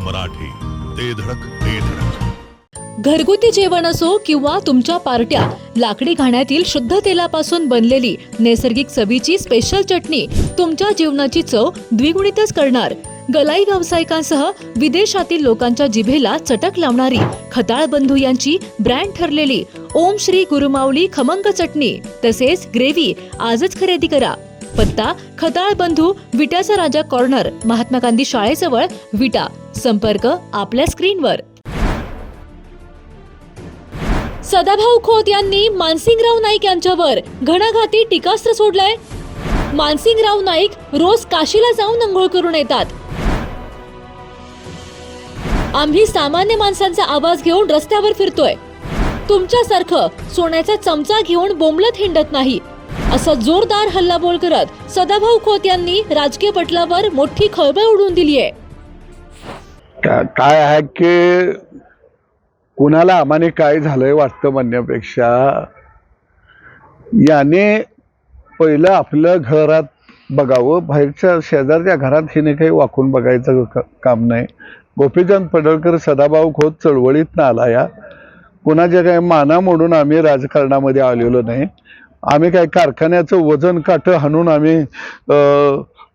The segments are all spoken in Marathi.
मराठी, ते धडक ते धडक. घरगुती जेवण असो किंवा तुमच्या पार्ट्या, लाकडी घाण्यातील शुद्ध तेलापासून बनलेली नैसर्गिक चवीची स्पेशल चटणी तुमच्या जीवनाची चव द्विगुणितच करणार. गलाई व्यावसायिकांसह विदेशातील लोकांच्या जिभेला चटक लावणारी खताळ बंधू यांची ब्रँड ठरलेली ओम श्री गुरुमाऊली खमंग चटणी तसेच ग्रेव्ही आजच खरेदी करा. पत्ता खताळ बंधू, विट्याचा राजा कॉर्नर, महात्मा गांधी शाळेजवळ, विटा. संपर्क आपल्या स्क्रीनवर. सदाभाऊ खोत यांनी मानसिंगराव नाईक यांच्यावर घणाघाती टीकास्त्र सोडलंय. मानसिंगराव नाईक रोज काशीला जाऊन अंघोळ करून येतात. आम्ही सामान्य माणसांचा आवाज घेऊन रस्त्यावर फिरतोय. तुमच्यासारखं सोन्याचा चमचा घेऊन बोंबलत हिंडत नाही, असा जोरदार हल्लाबोल करत सदाभाऊ खोत यांनी राजकीय पटलावर मोठी खळबळ उडवून दिली आहे. काय आहे की कुणाला आम्हाने काय झालंय वाटतं म्हणण्यापेक्षा याने पहिलं आपलं घरात बघावं, बाहेरच्या शेजारच्या घरात हिने काही वाकून बघायचं काम नाही. गोपीचंद पडळकर सदाभाऊ खोत चळवळीतनं आला. या कुणाच्या काही माना मोडून आम्ही राजकारणामध्ये आलेलो नाही. आम्ही काही कारखान्याचं वजन काटं हाणून आम्ही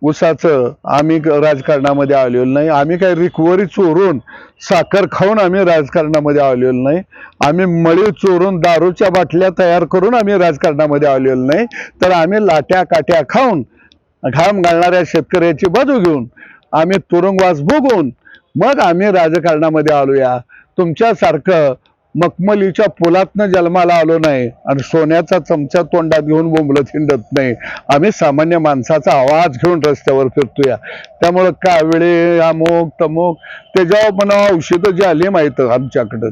ऊसाचं आम्ही राजकारणामध्ये आलेलो नाही. आम्ही काही रिकवरी चोरून साखर खाऊन आम्ही राजकारणामध्ये आलेलो नाही. आम्ही मळी चोरून दारूच्या बाटल्या तयार करून आम्ही राजकारणामध्ये आलेलो नाही. तर आम्ही लाट्या काट्या खाऊन घाम घालणाऱ्या शेतकऱ्याची बाजू घेऊन आम्ही तुरुंगवास भोगून मग आम्ही राजकारणामध्ये आलोया. तुमच्यासारखं मखमलीच्या पुलातनं जन्माला आलो नाही आणि सोन्याचा चमचा तोंडात घेऊन बोंबलत हिंडत नाही. आम्ही सामान्य माणसाचा आवाज घेऊन रस्त्यावर फिरतोया. त्यामुळं काविळे अमुक तमुक त्याच्यावर पण औषधं जी आली माहित आमच्याकडं,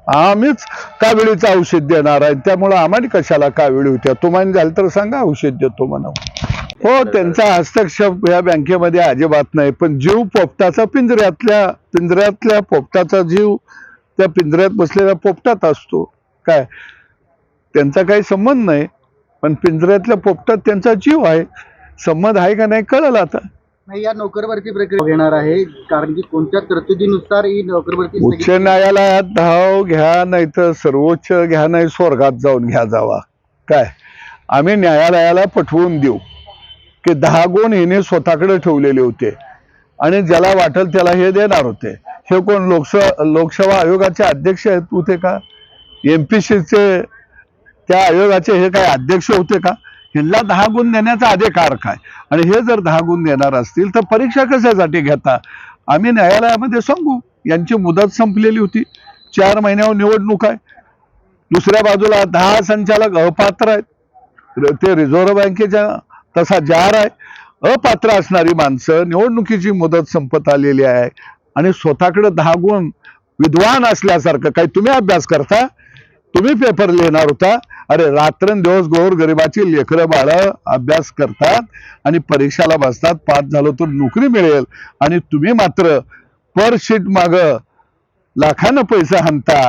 आम्हीच काविळीचं औषध देणार आहे. त्यामुळं आम्हाला कशाला काविळी होत्या, तुम्हाला झालं तर सांगा, औषध देतो म्हणा. हो, त्यांचा हस्तक्षेप या बँकेमध्ये अजिबात नाही. पण जीव पोपटाचा पिंजऱ्यातल्या पोपटाचा जीव त्या पिंजऱ्यात बसलेल्या पोपटात असतो. काय त्यांचा काही संबंध नाही, पण पिंजऱ्यातल्या पोपटात त्यांचा जीव आहे. संबंध आहे का नाही कळलं आता. नाही, या नोकरभरती प्रक्रिया घेणार आहे कारण की कोणत्या तरतुदीनुसार ही नोकरभरती उच्च न्यायालयात धाव घ्या, नाही तर सर्वोच्च घ्या, नाही स्वर्गात जाऊन घ्या जावा. काय आम्ही न्यायालयाला पटवून देऊ की 10 गुण हिने स्वतःकडे ठेवलेले होते आणि ज्याला वाटेल त्याला हे देणार होते. हे कोण लोकसेवा आयोगाचे अध्यक्ष आहेत होते का? MPSCचे त्या आयोगाचे हे काय अध्यक्ष होते का? ह्यांना 10 गुण देण्याचा अधिकार काय? आणि हे जर 10 गुण देणार असतील तर परीक्षा कशासाठी घेता? आम्ही न्यायालयामध्ये सांगू यांची मुदत संपलेली होती, 4 महिन्यावर निवडणूक आहे. दुसऱ्या बाजूला 10 संचालक अपात्र आहेत. ते रिझर्व्ह बँकेच्या तसा जार आहे. अपात्र असणारी माणसं, निवडणुकीची मुदत संपत आलेली आहे आणि स्वतःकडे 10 गुण विद्वान असल्यासारखं काही तुम्ही अभ्यास करता, तुम्ही पेपर लिहिणार होता. अरे रात्रंदिवस गोरगरिबाची लेकरं बाळं अभ्यास करतात आणि परीक्षाला बसतात, पास झालो तर नोकरी मिळेल आणि तुम्ही मात्र पर शीट माग लाखानं पैसे हाणता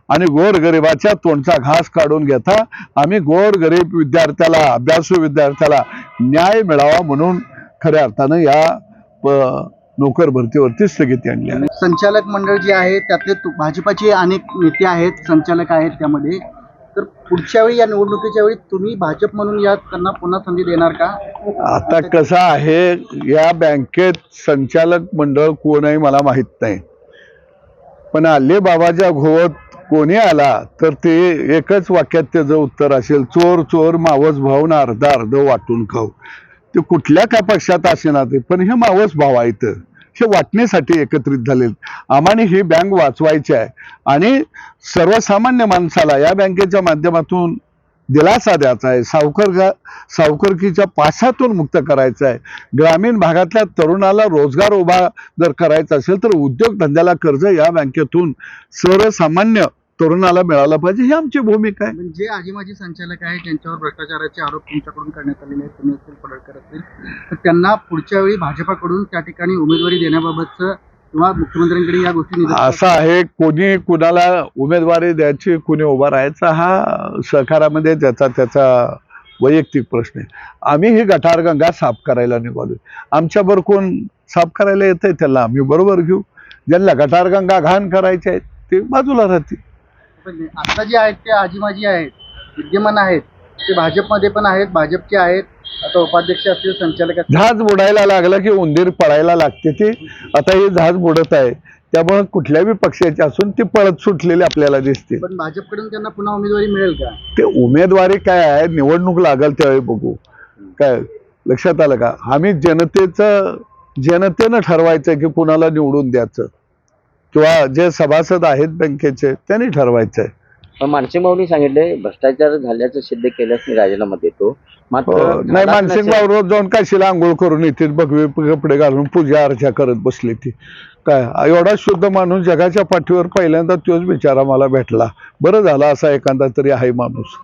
आणि गोरगरिबाच्या तोंडचा घास काढून घेता. आम्ही गोरगरीब विद्यार्थ्याला, अभ्यासू विद्यार्थ्याला न्याय मिळावा म्हणून खऱ्या अर्थानं या नोकर भरतीवरती स्थगिती आणली आहे. संचालक मंडळ जे आहे त्यातले भाजपाचे अनेक नेते आहेत, संचालक आहेत त्यामध्ये. तर पुढच्या वेळी या निवडणुकीच्या वेळी तुम्ही भाजप म्हणून या त्यांना पुन्हा संधी देणार का? आता कसं आहे, या बँकेत संचालक मंडळ कोण आहे मला माहित नाही, पण आले बाबाच्या घोवत कोणी आला तर ते एकच वाक्यात त्याचं उत्तर असेल, चोर चोर मावस भाऊन अर्ध अर्ध वाटून खाऊ. ते कुठल्या का पक्षात असेना ते, पण हे मावस भाव आहेत, हे वाटण्यासाठी एकत्रित झाले. आम्हाला ही बँक वाचवायची आहे आणि सर्वसामान्य माणसाला या बँकेच्या माध्यमातून दिलासा द्यायचा आहे. सावकारकीच्या पाशातून मुक्त करायचं आहे. ग्रामीण भागातल्या तरुणाला रोजगार उभा जर करायचा असेल तर उद्योगधंद्याला कर्ज या बँकेतून सर्वसामान्य तरुणाला मिळाला पाहिजे, ही आमची भूमिका आहे. जे आजी माजी संचालक आहेत ज्यांच्यावर भ्रष्टाचाराचे आरोप तुमच्याकडून करण्यात आलेले आहेत, तुम्ही असेल पडळकर असेल, तर त्यांना पुढच्या वेळी भाजपाकडून त्या ठिकाणी उमेदवारी देण्याबाबतचं किंवा मुख्यमंत्र्यांकडे या गोष्टी असं आहे, कोणी कुणाला उमेदवारी द्यायची, कुणी उभा राहायचा हा सहकारामध्ये त्याचा वैयक्तिक प्रश्न आहे. आम्ही ही गटारगंगा साफ करायला निघालोय. आमच्याबरोबर कोण साफ करायला येतंय त्याला आम्ही बरोबर घेऊ. ज्यांना गटारगंगा घाण करायचे आहेत ते बाजूला राहतील. पण आता जे आहेत ते आजीमाजी आहेत, विद्यमान आहेत, ते भाजपमध्ये पण आहेत, भाजपचे आहेत. आता उपाध्यक्ष असतील, संचालक असतील. जहाज बुडायला लागलं की उंदीर पळायला लागते. ते आता हे जहाज बुडत आहे, त्यामुळे कुठल्याही पक्षाचे असून ते पळत सुटलेले आपल्याला दिसते. पण भाजपकडून त्यांना पुन्हा उमेदवारी मिळेल का? ते उमेदवारी काय आहे, निवडणूक लागेल त्यावेळी बघू. काय लक्षात आलं का? आम्ही जनतेनं ठरवायचं की कुणाला निवडून द्यायचं, किंवा जे सभासद आहेत बँकेचे त्यांनी ठरवायचंय. मानसिंग भाऊनी सांगितले भ्रष्टाचार झाल्याचं सिद्ध केल्यास मी राजीनामा देतो. मात्र नाही, मानसिंग भाऊ रोज जाऊन काशीला आंघोळ करून येतील, भगवे कपडे घालून पूजा अर्चा करत बसली ती. काय एवढा शुद्ध माणूस जगाच्या पाठीवर पहिल्यांदा तोच बिचारा मला भेटला. बरं झालं असा एखादा तरी आहे माणूस.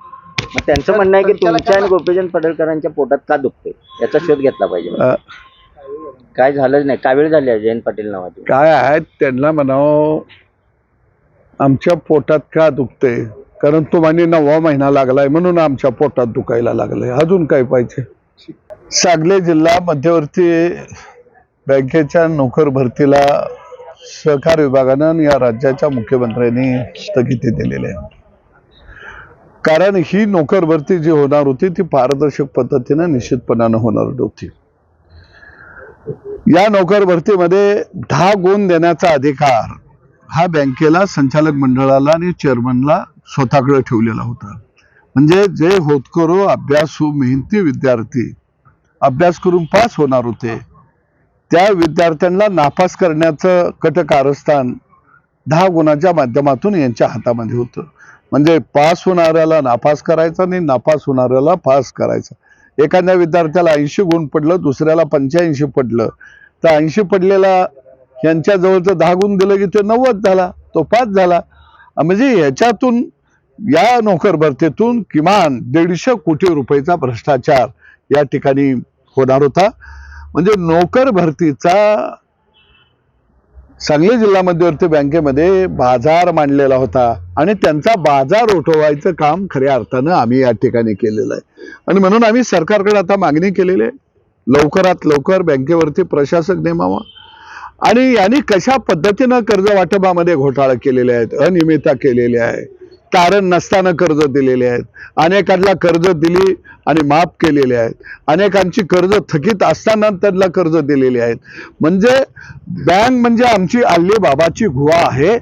मग त्यांचं म्हणणं आहे की तुमच्या आणि गोपीचंद पडळकरांच्या पोटात का दुखते याचा शोध घेतला पाहिजे. काय झालंच नाही, कावेळ झाली आहे जयंत पाटील नावाची. काय आहे त्यांना म्हणावं, आमच्या पोटात का दुखते? कारण तुम्हाला 9वा महिना लागलाय म्हणून आमच्या पोटात दुखायला लागलंय. अजून काय पाहिजे? सांगली जिल्हा मध्यवर्ती बँकेच्या नोकर भरतीला सहकार विभागानं या राज्याच्या मुख्यमंत्र्यांनी स्थगिती दिलेली आहे. कारण ही नोकर भरती जी होणार होती ती पारदर्शक पद्धतीने निश्चितपणानं होणार होती. या नोकर भरतीमध्ये 10 गुण देण्याचा अधिकार हा बँकेला, संचालक मंडळाला आणि चेअरमनला स्वतःकडे ठेवलेला होता. म्हणजे जे होतकरू अभ्यासू मेहनती विद्यार्थी अभ्यास करून पास होणार होते त्या विद्यार्थ्यांना नापास करण्याचं कटकारस्थान 10 गुणाच्या माध्यमातून यांच्या हातामध्ये होतं. म्हणजे पास होणाऱ्याला नापास करायचा आणि नापास होणाऱ्याला पास करायचा. एखाद्या विद्यार्थ्याला 80 गुण पडलं, दुसऱ्याला 85 पडलं, तर 80 पडलेला यांच्या जवळचं 10 गुण दिलं की तो 90 झाला, तो पास झाला. म्हणजे याच्यातून, या नोकर भरतीतून किमान 150 कोटी रुपयाचा भ्रष्टाचार या ठिकाणी होणार होता. म्हणजे नोकर भरतीचा सांगली जिल्हा मध्यवर्ती बँकेमध्ये बाजार मांडलेला होता आणि त्यांचा बाजार उठवायचं काम खऱ्या अर्थानं आम्ही या ठिकाणी केलेलं आहे. आणि म्हणून आम्ही सरकारकडे आता मागणी केलेली आहे, लवकरात लवकर बँकेवरती प्रशासक नेमावा. आणि यांनी कशा पद्धतीनं कर्ज वाटपामध्ये घोटाळा केलेले आहेत, अनियमितता केलेली आहे, कारण नसताना कर्ज दिलेले आहेत, अनेकांना कर्ज दिली आणि माफ केलेले आहेत, अनेकांची कर्ज थकीत असताना त्यांना कर्ज दिलेली आहेत. म्हणजे बँक म्हणजे आमची अल्ली बाबाची गुहा आहे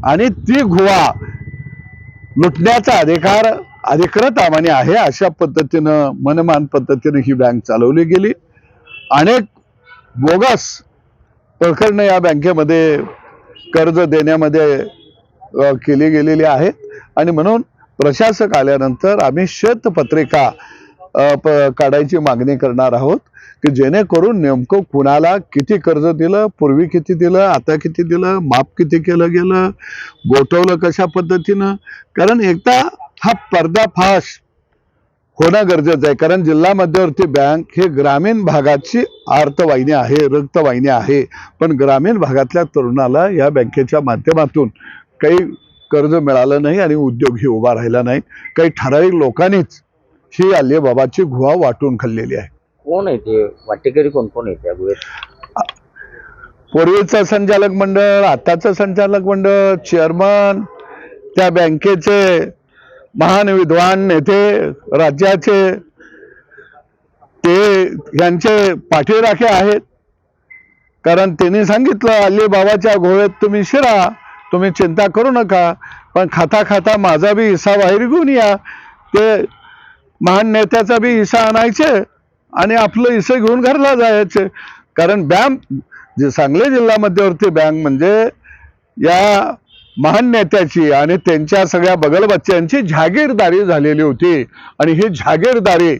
आणि ती गुहा लुटण्याचा अधिकार अधिकृत आम्हाने आहे. अशा पद्धतीनं मनमान पद्धतीने ही बँक चालवली गेली. अनेक बोगस प्रकरणं या बँकेमध्ये कर्ज देण्यामध्ये केली गेलेली आहेत. आणि म्हणून प्रशासक आल्यानंतर आम्ही श्वेतपत्रिका काढायची मागणी करणार आहोत की जेणेकरून नेमकं कुणाला किती कर्ज दिलं, पूर्वी किती दिलं, आता किती दिलं, माफ किती केलं गेलं, गोठवलं कशा पद्धतीनं. कारण एकदा हा पर्दाफाश होणं गरजेचं आहे. कारण जिल्हा मध्यवर्ती बँक हे ग्रामीण भागाची अर्थवाहिनी आहे, रक्तवाहिनी आहे. पण ग्रामीण भागातल्या तरुणाला या बँकेच्या माध्यमातून काही कर्ज मिळालं नाही आणि उद्योगही उभा राहिला नाही. काही ठराविक लोकांनीच ही अल्ली बाबाची गुहा वाटून खाल्लेली आहे. कोण आहे ते वाटेकरी, कोण कोण आहे त्या गुहेत? पूर्वीचं संचालक मंडळ, आताचं संचालक मंडळ, चेअरमन, त्या बँकेचे महान विद्वान नेते राज्याचे, ते यांचे पाठीराखे आहेत. कारण त्यांनी सांगितलं अल्ली बाबाच्या गुहेत तुम्ही शिरा, तुम्ही चिंता करू नका, पण खाता खाता माझा बी हिस्सा बाहेर घेऊन या. ते महान नेत्याचा बी हिस्सा आणायचे आणि आपलं हिस्सा घेऊन घरला जायचे. कारण बँक जे सांगली जिल्हा मध्यवर्ती बँक म्हणजे या महान नेत्याची आणि त्यांच्या सगळ्या बगलबच्च्यांची जहागीरदारी झालेली होती. आणि ही जहागीरदारी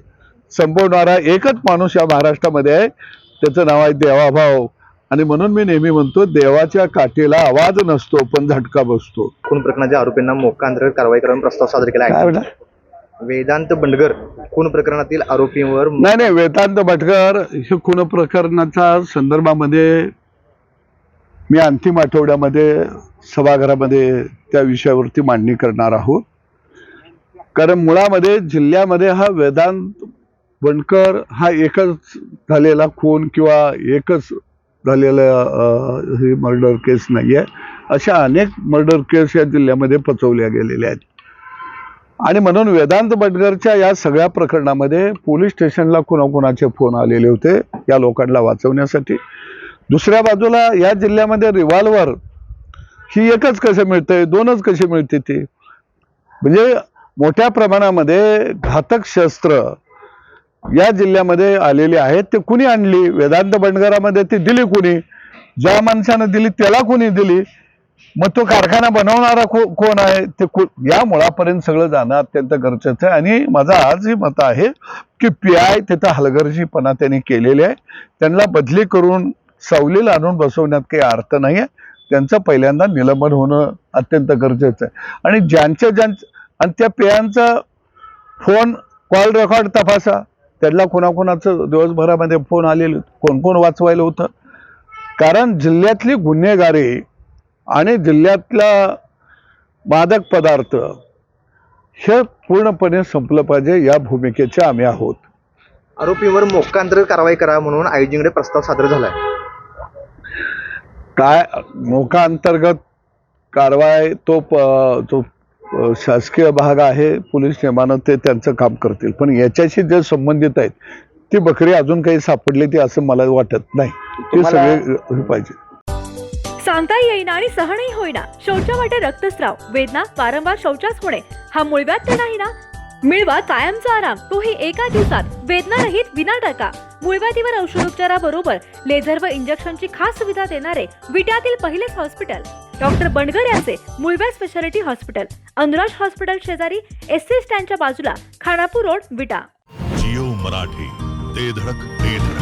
संपवणारा एकच माणूस या महाराष्ट्रामध्ये आहे, त्याचं नाव आहे देवाभाऊ. आणि म्हणून मी नेहमी म्हणतो, देवाच्या काठीला आवाज नसतो पण झटका बसतो. खून प्रकरणाच्या आरोपींना मोक्का अंतर्गत कारवाई करावा प्रस्ताव सादर केला आहे. वेदांत बंडगर खून प्रकरणातील आरोपींवर नाही, वेदांत भटकर हे खून प्रकरणाच्या संदर्भामध्ये मी अंतिम आठवड्यामध्ये सभागृहामध्ये त्या विषयावरती मांडणी करणार आहोत. कारण मुळामध्ये जिल्ह्यामध्ये हा वेदांत बंडकर हा एकच झालेला खून किंवा एकच झालेलं ही मर्डर केस नाही आहे. अशा अनेक मर्डर केस या जिल्ह्यामध्ये पचवल्या गेलेल्या आहेत. आणि म्हणून वेदांत बडगरच्या या सगळ्या प्रकरणामध्ये पोलीस स्टेशनला कुणाकुणाचे फोन आलेले होते या लोकांना वाचवण्यासाठी. दुसऱ्या बाजूला या जिल्ह्यामध्ये रिव्हॉल्वर ही एकच कसे मिळते, दोनच कसे मिळते ती, म्हणजे मोठ्या प्रमाणामध्ये घातक शस्त्र या जिल्ह्यामध्ये आलेली आहेत. ते कुणी आणली? वेदांत बंडगरामध्ये ती दिली कुणी? ज्या माणसानं दिली त्याला कुणी दिली? मग तो कारखाना बनवणारा कोण आहे? ते या मुळापर्यंत सगळं जाणं अत्यंत गरजेचं आहे. आणि माझं आजही मत आहे की PI तिथं हलगर्जीपणा त्यांनी केलेली आहे. त्यांना बदली करून सावलीला आणून बसवण्यात काही अर्थ नाही आहे. त्यांचं पहिल्यांदा निलंबन होणं अत्यंत गरजेचं आहे. आणि आणि त्या PIंचा फोन कॉल रेकॉर्ड तपासा. त्यांना कोणाकोणाचं दिवसभरामध्ये फोन आलेले, कोण कोण वाचवायला होतं. कारण जिल्ह्यातली गुन्हेगारी आणि जिल्ह्यातला मादक पदार्थ हे पूर्णपणे संपलं पाहिजे, या भूमिकेचे आम्ही आहोत. आरोपीवर मोक्कांतर कारवाई करा म्हणून आयोजीकडे प्रस्ताव सादर झालाय. काय मोका अंतर्गत कारवाई तो शासकीय भाग आहे. पोलीस नियमानं ते त्यांचं काम करतील. पण याच्याशी जे संबंधित आहेत ती बकरी अजून काही सापडली ती असं मला वाटत नाही. ते सगळे पाहिजे. सांगता येईना आणि सहनही होईना, शौचा वाटे रक्तस्राव, वेदना, वारंवार शौचास होणे हा मूळव्याध तर नाही ना? मिळवा कायमचा आराम, तोही एका दिवसात, वेदना रहित, विना टाका. मूळव्याधीवर औषधोपचाराबरोबर लेझर व इंजेक्शनची खास सुविधा देणारे विट्यातील पहिलेच हॉस्पिटल डॉक्टर बंडगर यांचे मूळव्याध स्पेशालिटी हॉस्पिटल, अनुराज हॉस्पिटल शेजारी SC स्टँडच्या बाजूला, खानापूर रोड, विटा. जिओ मराठी, ते धडक ते धडक.